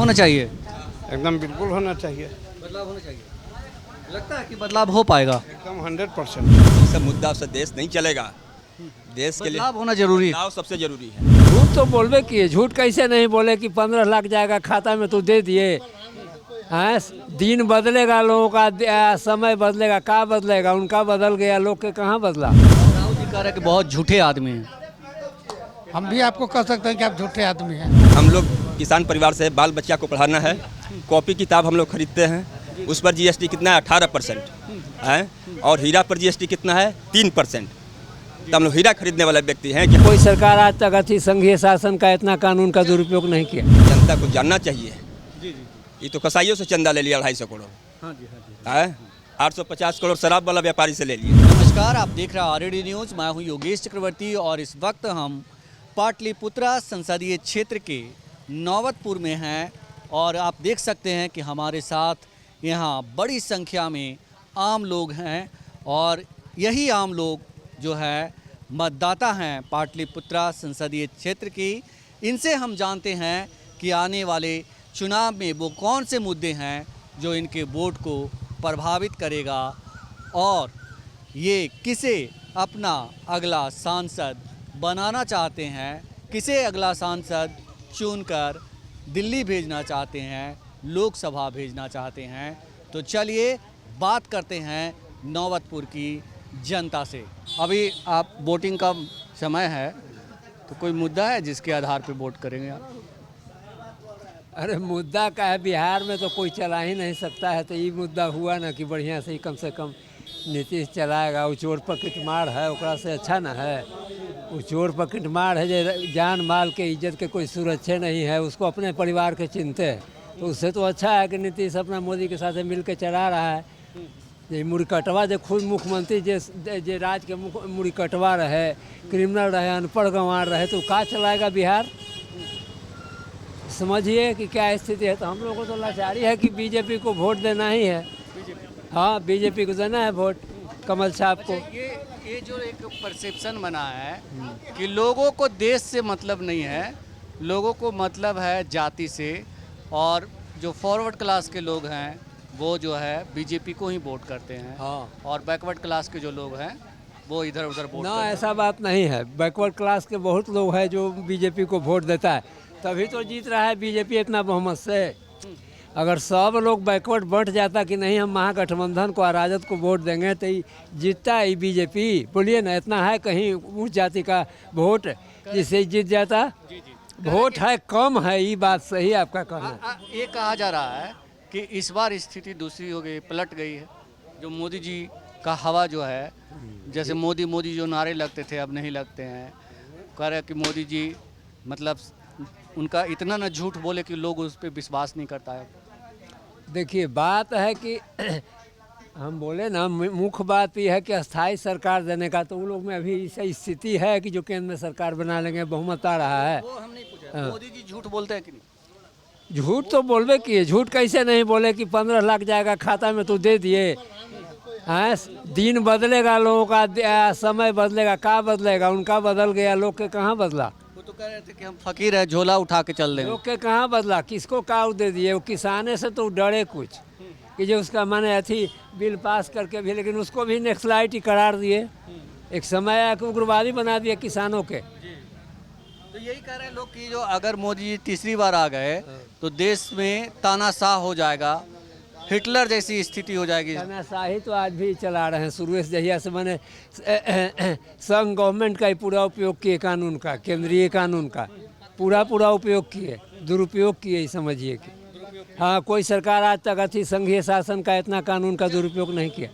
होना चाहिए, एकदम बिल्कुल होना चाहिए, बदलाव होना चाहिए। लगता है कि बदलाव हो पाएगा? एकदम 100%। सब मुद्दा से देश नहीं चलेगा। देश के लिए बदलाव होना जरूरी है। बदलाव सबसे जरूरी है। झूठ तो बोलबे किए, झूठ कैसे नहीं बोले कि 15 लाख जाएगा खाता में तो दे दिए। हाँ, दिन बदलेगा, लोगों का समय बदलेगा, का बदलेगा, उनका बदल गया, लोग के कहाँ बदला। राहुल जी कह रहे हैं कि बहुत झूठे आदमी हैं। हम भी आपको कह सकते हैं कि आप झूठे आदमी हैं। हम लोग किसान परिवार से बाल बच्चा को पढ़ाना है, कॉपी किताब हम लोग खरीदते हैं, उस पर जीएसटी कितना है 18% है, और हीरा पर जीएसटी कितना है 3%। तो हम लोग हीरा खरीदने वाले व्यक्ति हैं कि कोई सरकार आज तक अति संघीय शासन का इतना कानून का दुरुपयोग नहीं किया। जनता को जानना चाहिए। ये तो कसाईयों से चंदा ले लिया 250 करोड़ है, 850 करोड़ शराब वाला व्यापारी से ले लिए। नमस्कार, आप देख रहे हैं आरएडी न्यूज़। मैं हूं योगेश चक्रवर्ती और इस वक्त हम पाटलिपुत्रा संसदीय क्षेत्र के नौबतपुर में हैं और आप देख सकते हैं कि हमारे साथ यहाँ बड़ी संख्या में आम लोग हैं और यही आम लोग जो है मतदाता हैं पाटलिपुत्रा संसदीय क्षेत्र की। इनसे हम जानते हैं कि आने वाले चुनाव में वो कौन से मुद्दे हैं जो इनके वोट को प्रभावित करेगा और ये किसे अपना अगला सांसद बनाना चाहते हैं, किसे अगला सांसद चुनकर दिल्ली भेजना चाहते हैं, लोकसभा भेजना चाहते हैं। तो चलिए बात करते हैं नौबतपुर की जनता से। अभी आप वोटिंग का समय है, तो कोई मुद्दा है जिसके आधार पर वोट करेंगे आप? अरे मुद्दा का है, बिहार में तो कोई चला ही नहीं सकता है, तो ये मुद्दा हुआ ना कि बढ़िया से ही कम से कम नीतीश चलाएगा। वो चोर पकड़ मार है, ओकरा से अच्छा ना है। वो चोर पकड़ मार है जो जान माल के इज्जत के कोई सुरक्षा नहीं है, उसको अपने परिवार के चिंते है, तो उससे तो अच्छा है कि नीतीश अपना मोदी के साथ मिल के चला रहा है। ये मुड़ीकटवा जो खुद मुख्यमंत्री जे राज्य के मुड़ीकटवा रहे, क्रिमिनल रहे, अनपढ़ गंवार रहे, तो का चलाएगा बिहार? समझिए कि क्या स्थिति है। तो हम लोगों को तो लाचारी है कि बीजेपी को वोट देना ही है। हाँ, बीजेपी को देना है वोट, कमल छाप को। ये जो एक परसेप्शन बना है कि लोगों को देश से मतलब नहीं है, लोगों को मतलब है जाति से, और जो फॉरवर्ड क्लास के लोग हैं वो जो है बीजेपी को ही वोट करते हैं। हाँ, और बैकवर्ड क्लास के जो लोग हैं वो इधर उधर वोट ना, करते हैं। ऐसा बात नहीं है। बैकवर्ड क्लास के बहुत लोग हैं जो बीजेपी को वोट देता है, तभी तो जीत रहा है बीजेपी इतना बहुमत से। अगर सब लोग बैकवर्ड बंट जाता कि नहीं हम महागठबंधन को, राजद को वोट देंगे, तो जीतता है बीजेपी? बोलिए ना, इतना है कहीं उस जाति का वोट जिससे जीत जाता? वोट है कम है, ये बात सही आपका कहना। ये कहा जा रहा है कि इस बार स्थिति दूसरी हो गई, पलट गई है। जो मोदी जी का हवा जो है, जैसे मोदी मोदी जो नारे लगते थे अब नहीं लगते हैं। कह रहे कि मोदी जी मतलब उनका इतना न झूठ बोले कि लोग उस पर विश्वास नहीं करता है। देखिए, बात है कि हम बोले ना, मुख्य बात यह है कि अस्थाई सरकार देने का, तो उन लोग में अभी ऐसी स्थिति है कि जो केंद्र में सरकार बना लेंगे, बहुमत आ रहा है। वो हम नहीं पूछा मोदी जी झूठ बोलते हैं कि नहीं? झूठ तो बोलबे किए, झूठ कैसे नहीं बोले कि 15 लाख जाएगा खाता में तो दे दिए। हाँ, दिन बदलेगा, लोगों का समय बदलेगा, का बदलेगा, उनका बदल गया, लोग के कहाँ बदला। वो तो कह रहे थे कि हम फकीर है, झोला उठा के चल देंगे। लोग के कहाँ बदला, किसको काउ दे दिए? वो किसाने से तो डरे कुछ कि जो उसका माने अथी बिल पास करके भी, लेकिन उसको भी नक्सलाइट करार दिए। एक समय आके उग्रवादी बना दिए किसानों के। तो यही कह रहे हैं लोग कि जो अगर मोदी जी तीसरी बार आ गए तो देश में तानाशाह हो जाएगा, हिटलर जैसी स्थिति हो जाएगी। तानाशाही तो आज भी चला रहे हैं, शुरू से जहिया से मैंने संघ गवर्नमेंट का ही पूरा उपयोग किए, कानून का, केंद्रीय कानून का पूरा उपयोग किए, दुरुपयोग किए ही समझिए कि। हाँ, कोई सरकार आज तक अति संघीय शासन का इतना कानून का दुरुपयोग नहीं किया।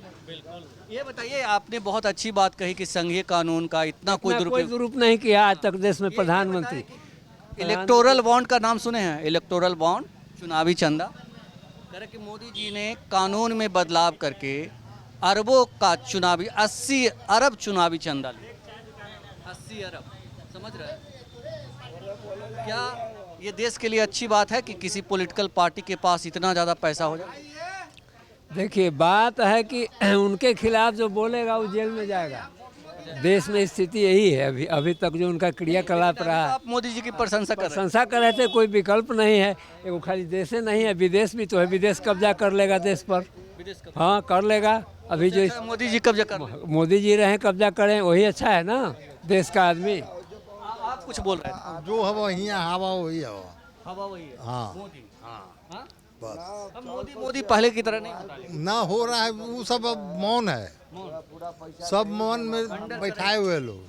ये बताइए, आपने बहुत अच्छी बात कही कि संघीय कानून का इतना कोई दुरुपयोग दुरुपयोग नहीं किया आज तक देश में। प्रधानमंत्री इलेक्टोरल बॉन्ड का नाम सुने हैं? इलेक्टोरल बॉन्ड, चुनावी चंदा। कह रहे कि मोदी जी ने कानून में बदलाव करके अरबों का चुनावी 80 अरब चुनावी चंदा लिया। 80 अरब, समझ रहे हैं? क्या ये देश के लिए अच्छी बात है कि किसी पॉलिटिकल पार्टी के पास इतना ज़्यादा पैसा हो जाए? देखिए, बात है कि उनके खिलाफ जो बोलेगा वो जेल में जाएगा। देश में स्थिति यही है। अभी अभी तक जो उनका क्रियाकलाप रहा, आप मोदी जी की प्रशंसा कर रहे हैं। प्रशंसा कर रहे थे, कोई विकल्प नहीं है। एगो खाली देश नहीं है, विदेश भी तो है। विदेश कब्जा कर लेगा देश पर, विदेश का हाँ कर लेगा। अभी जो मोदी जी कब्जा कर रहे हैं। मोदी जी रहे कब्जा करें वही अच्छा है ना देश का आदमी। आप कुछ बोल रहे थे। जो हवा यहाँ हवा वही हवा। हवा वही है। हाँ। मोदी। हाँ? बस अब मोदी पहले की तरह नहीं होता है। ना हो रहा है, वो सब अब मौन है, सब मौन में बैठाए हुए लोग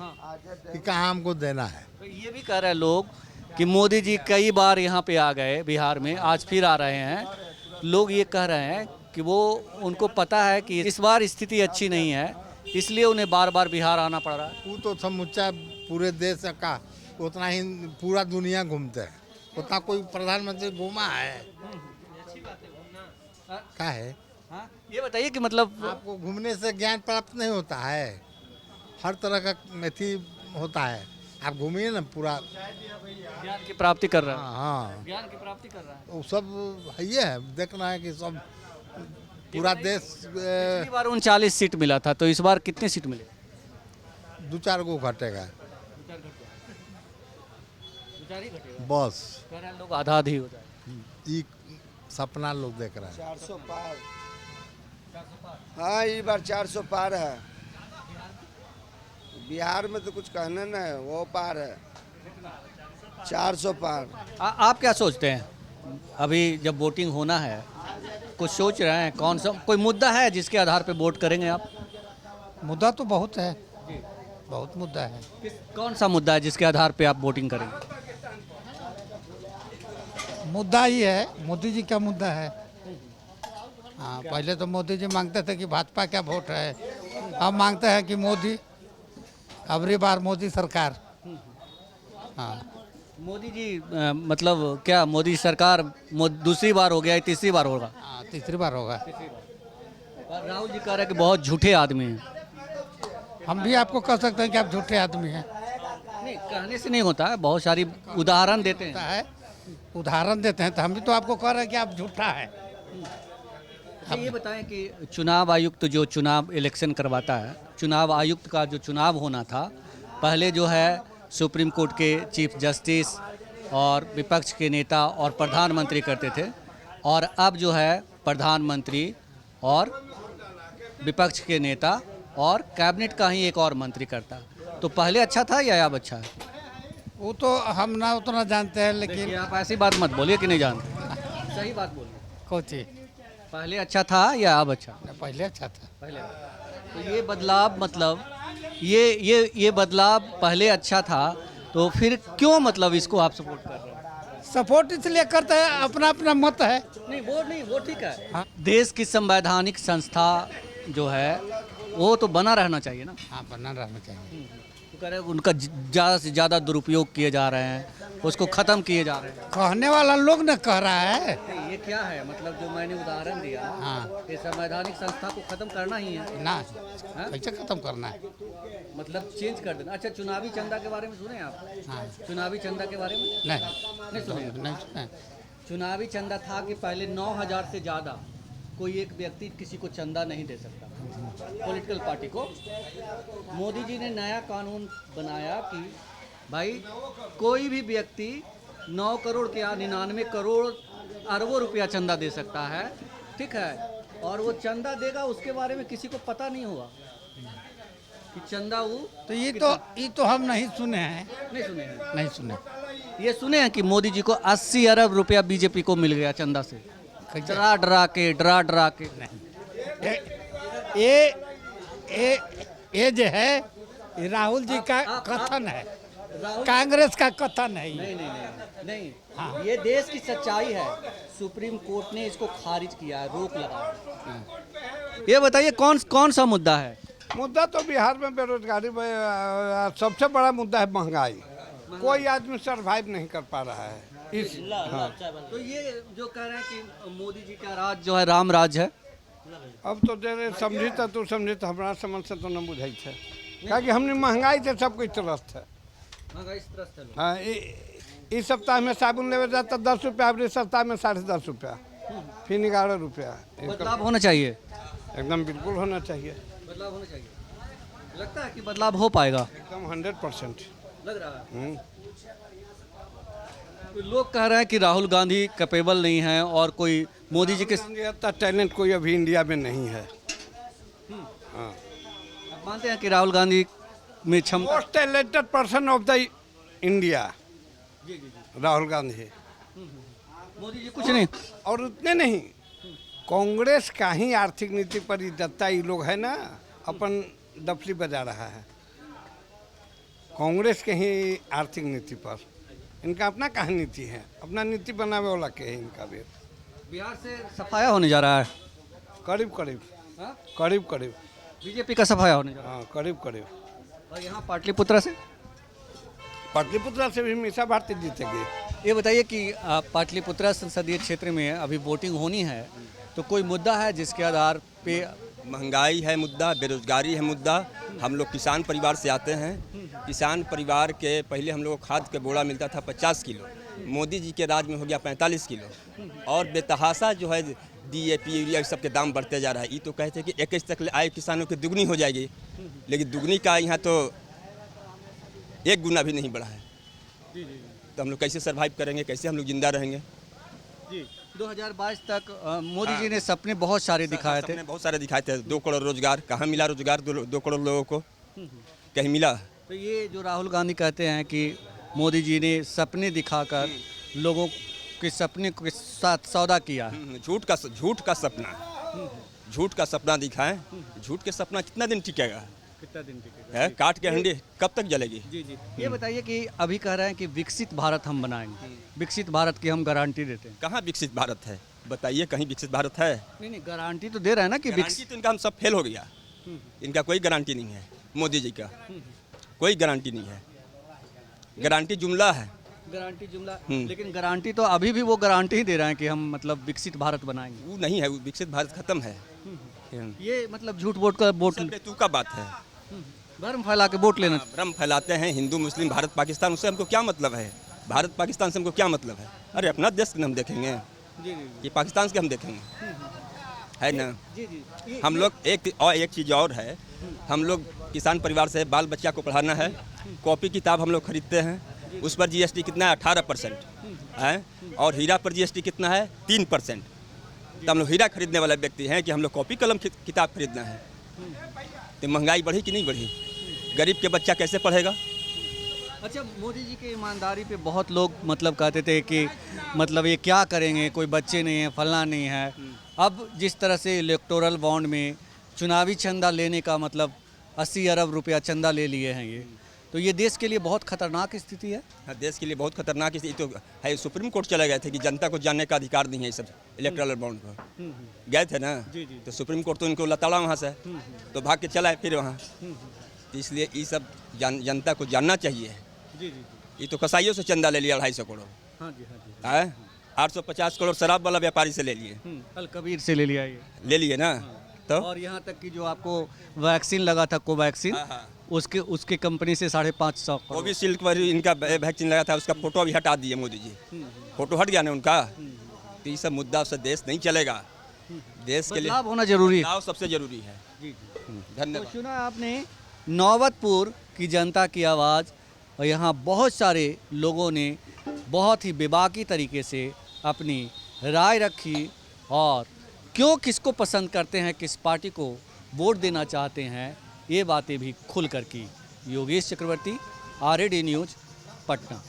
कि कहाँ हमको देना है। तो ये भी कह रहे हैं लोग कि मोदी जी कई बार यहाँ पे आ गए बिहार में, आज फिर आ रहे हैं। लोग ये कह रहे हैं कि वो उनको पता है कि इस बार स्थिति अच्छी नहीं है, इसलिए उन्हें बार बार बिहार आना पड़ रहा है। वो तो समूचा पूरे देश का उतना ही पूरा दुनिया घूमते हैं, उतना कोई प्रधानमंत्री घूमा है क्या है? हाँ? ये बताइए कि मतलब आपको घूमने से ज्ञान प्राप्त नहीं होता है, हर तरह का मेथी होता है। आप घूमिए ना पूरा। ज्ञान की प्राप्ति कर रहा है। हाँ, ज्ञान की प्राप्ति कर रहा है। वो सब ये है, देखना है कि सब पूरा देश पिछली बार 39 सीट मिला था, तो इस बार कितनी सीट मिले? 2-4 गो घटेगा बस। कह रहे हैं लोग आधा आधी हो जाए। ये सपना लोग देख रहे हैं। 400 पार। हाँ, ये बार 400 पार है। बिहार में तो कुछ कहना ना है, वो पार है 400 पार। आप क्या सोचते हैं? अभी जब वोटिंग होना है, कुछ सोच रहे हैं? कौन सा कोई मुद्दा है जिसके आधार पे वोट करेंगे आप? मुद्दा तो बहुत है, बहुत मुद्दा है। कौन सा मुद्दा है जिसके आधार पे आप वोटिंग करेंगे? मुद्दा ही है, मोदी जी का मुद्दा है। हाँ, पहले तो मोदी जी मांगते थे कि भाजपा का वोट है, अब मांगते हैं कि मोदी, अबरी बार मोदी सरकार। हाँ, मोदी जी मतलब क्या मोदी सरकार दूसरी बार हो गया है, तीसरी बार होगा? हाँ, तीसरी बार होगा। और राहुल जी कह रहे हैं कि बहुत झूठे आदमी हैं। हम भी आपको कह सकते हैं कि आप झूठे आदमी हैं। नहीं, कहने से नहीं होता है, बहुत सारी उदाहरण देते हैं। है, उदाहरण देते हैं, तो हम भी तो आपको कह रहे हैं कि आप झूठा है। अच्छा, ये बताएं कि चुनाव आयुक्त जो चुनाव इलेक्शन करवाता है, चुनाव आयुक्त का जो चुनाव होना था, पहले जो है सुप्रीम कोर्ट के चीफ जस्टिस और विपक्ष के नेता और प्रधानमंत्री करते थे, और अब जो है प्रधानमंत्री और विपक्ष के नेता और कैबिनेट का ही एक और मंत्री करता। तो पहले अच्छा था या अब अच्छा है? वो तो हम ना उतना जानते हैं, देखिए, लेकिन आप ऐसी बात मत बोलिए कि नहीं जानते, सही बात बोलिए। कोची पहले अच्छा था या अब अच्छा? पहले अच्छा था। पहले। तो ये बदलाव मतलब ये बदलाव पहले अच्छा था, तो फिर क्यों मतलब इसको आप सपोर्ट कर रहे हैं? सपोर्ट इसलिए करते हैं, अपना अपना मत है। नहीं वो ठीक है। हाँ। देश की संवैधानिक संस्था जो है वो तो बना रहना चाहिए ना। हाँ, बना रहना चाहिए। तो कह रहे हैं उनका ज़्यादा से ज़्यादा दुरुपयोग किए जा रहे हैं, उसको ख़त्म किए जा रहे हैं। कहने वाला लोग न कह रहा है। नहीं, ये क्या है मतलब जो मैंने उदाहरण दिया, हाँ, ये संवैधानिक संस्था को ख़त्म करना ही है ना हाँ? कैसे खत्म करना है? मतलब चेंज कर देना। अच्छा, चुनावी चंदा के बारे में सुने आप? हाँ, चुनावी चंदा के बारे में नहीं सुने? नहीं सुना। चुनावी चंदा था कि पहले 9,000 से ज़्यादा कोई एक व्यक्ति किसी को चंदा नहीं दे सकता, पॉलिटिकल पार्टी को। मोदी जी ने नया कानून बनाया कि भाई कोई भी व्यक्ति 9 करोड़ के या 99 करोड़ अरबों रुपया चंदा दे सकता है, ठीक है, और वो चंदा देगा, उसके बारे में किसी को पता नहीं हुआ कि चंदा वो तो ये तो हम नहीं सुने हैं। नहीं सुने हैं। नहीं सुने। ये सुने हैं कि मोदी जी को 80 अरब रुपया बीजेपी को मिल गया चंदा से, डरा डरा के। ये जो है ये राहुल जी का कथन है, कांग्रेस का कथन है ये। नहीं हाँ। ये देश की सच्चाई है। सुप्रीम कोर्ट ने इसको खारिज किया है, रोक लगा। ये बताइए कौन सा मुद्दा है? मुद्दा तो बिहार में बेरोजगारी में सबसे बड़ा मुद्दा है महंगाई। कोई आदमी सरवाइव नहीं कर पा रहा है इस। हाँ। तो ये जो कह रहे हैं कि मोदी जी का राज जो है राम राज है, अब तो जरे समझी तो तू समझी तो हमारा समझ से तो न बुझाई है, क्या कि हमने महंगाई से सब कुछ त्रस्त है। हाँ, इस सप्ताह में साबुन लेवे जाता 10 रुपया, अगले सप्ताह में 10.5 रुपया, फिर 11 रुपया। बदलाव होना चाहिए। एकदम बिल्कुल होना चाहिए। बदलाव होना चाहिए। लगता है कि बदलाव हो पाएगा? एकदम 100%। लग रहा है। तो लोग कह रहे हैं कि राहुल गांधी कैपेबल नहीं है और कोई मोदी जी के इतना टैलेंट कोई अभी इंडिया में नहीं है। हाँ, आप मानते हैं कि राहुल गांधी में क्षमता? Most talented person of the India जी जी जी। राहुल गांधी। मोदी जी कुछ नहीं। और उतने नहीं, कांग्रेस का ही आर्थिक नीति पर ही दत्ता ये लोग है ना, अपन डफली बजा रहा है कांग्रेस के ही आर्थिक नीति पर। इनका अपना कहाँ नीति है, अपना नीति बनावे वाला के है इनका भी। बिहार से सफाया होने जा रहा है। करीब करीब हाँ? करीब करीब बीजेपी का सफाया होने जा रहा हाँ, करीब करीब। है। और यहाँ पाटलिपुत्र से पाटलिपुत्र से भी मीसा भारती जीतेगी। ये बताइए कि पाटलिपुत्र संसदीय क्षेत्र में अभी वोटिंग होनी है, तो कोई मुद्दा है जिसके आधार पे? महंगाई है मुद्दा, बेरोजगारी है मुद्दा। हम लोग किसान परिवार से आते हैं। किसान परिवार के पहले हम लोग को खाद के बोरा मिलता था 50 किलो, मोदी जी के राज में हो गया 45 किलो। और बेतहासा जो है DAP यूरिया सब के दाम बढ़ते जा रहा है। ये तो कहते हैं कि 21 तक आए किसानों की दुगनी हो जाएगी, लेकिन दुगनी का यहाँ तो 1 गुना भी नहीं बढ़ा है। तो हम लोग कैसे सर्वाइव करेंगे, कैसे हम लोग जिंदा रहेंगे? जी 2022 तक मोदी जी ने सपने बहुत सारे दिखाए थे। सपने बहुत सारे दिखाए थे। 2 करोड़ रोजगार, कहाँ मिला रोजगार 2 करोड़ लोगों को? कहीं मिला? तो ये जो राहुल गांधी कहते हैं कि मोदी जी ने सपने दिखाकर लोगों के सपने के साथ सौदा किया। झूठ का सपना दिखाएं। झूठ के सपना कितना दिन टिकेगा? कितना दिन टिकेगा? है काट के हंडी कब तक जलेगी? जी जी। ये बताइए कि अभी कह रहे हैं कि विकसित भारत हम बनाएंगे, विकसित भारत की हम गारंटी देते हैं। कहाँ विकसित भारत है? बताइए, कहीं विकसित भारत है? नहीं, गारंटी तो दे रहे हैं ना कि गारंटी तो इनका हम सब फेल हो गया। इनका कोई गारंटी नहीं है। मोदी जी का कोई गारंटी नहीं है। गारंटी जुमला है। गारंटी जुमला, लेकिन गारंटी तो अभी भी वो गारंटी ही दे रहे हैं कि हम मतलब विकसित भारत बनाएंगे। वो नहीं है, वो विकसित भारत खत्म है। ये मतलब झूठ वोट का वोट तू का बात है। भ्रम फैला के वोट लेना। भ्रम फैलाते हैं हिंदू मुस्लिम भारत पाकिस्तान, उससे हमको क्या मतलब है? भारत पाकिस्तान से हमको क्या मतलब है? अरे अपना देश के हम देखेंगे कि पाकिस्तान के हम देखेंगे, है ना? जी जी। हम लोग एक चीज़ और है, हम लोग किसान परिवार से, बाल बच्चा को पढ़ाना है। कॉपी किताब हम लोग खरीदते हैं, उस पर GST कितना है? 18% है। और हीरा पर GST कितना है? 3%। तो हम लोग हीरा खरीदने वाले व्यक्ति हैं कि हम लोग कॉपी कलम किताब खरीदना है। तो महंगाई बढ़ी कि नहीं बढ़ी? गरीब के बच्चा कैसे पढ़ेगा? अच्छा, मोदी जी की ईमानदारी पे बहुत लोग मतलब कहते थे कि मतलब ये क्या करेंगे, कोई बच्चे नहीं है, फलना नहीं है। अब जिस तरह से इलेक्टोरल बॉन्ड में चुनावी चंदा लेने का मतलब 80 अरब रुपया चंदा ले लिए हैं, ये तो ये देश के लिए बहुत खतरनाक स्थिति है। हाँ, देश के लिए बहुत खतरनाक स्थिति तो है। सुप्रीम कोर्ट चले गए थे कि जनता को जानने का अधिकार नहीं है ये सब इलेक्टोरल बॉन्ड पर। गए थे ना? तो सुप्रीम कोर्ट तो इनको लताड़ा वहाँ से, तो भाग के चला है फिर वहाँ। तो इसलिए ये सब जनता को जानना चाहिए। ये तो कसाईयों से चंदा ले लिया 250 करोड़। हाँ जी, हाँ जी। 850 करोड़ शराब वाला व्यापारी से ले लिए। अल कबीर से ले लिया ये। ले लिए ना? तो और यहाँ तक कि जो आपको वैक्सीन लगा था, कोवैक्सीन, उसके कंपनी से 550 करोड़। कोविशील्ड पर इनका वैक्सीन लगा था, उसका फोटो भी हटा दिए मोदी जी। फोटो हट गया ना उनका। तो ये सब मुद्दा से देश नहीं चलेगा। देश के लिए बदलाव होना जरूरी है। बदलाव सबसे जरूरी है। धन्यवाद। तो सुना आपने नौबतपुर की जनता की आवाज़, और यहाँ बहुत सारे लोगों ने बहुत ही बेबाकी तरीके से अपनी राय रखी और क्यों किसको पसंद करते हैं, किस पार्टी को वोट देना चाहते हैं, ये बातें भी खुल कर की। योगेश चक्रवर्ती, RAD न्यूज़, पटना।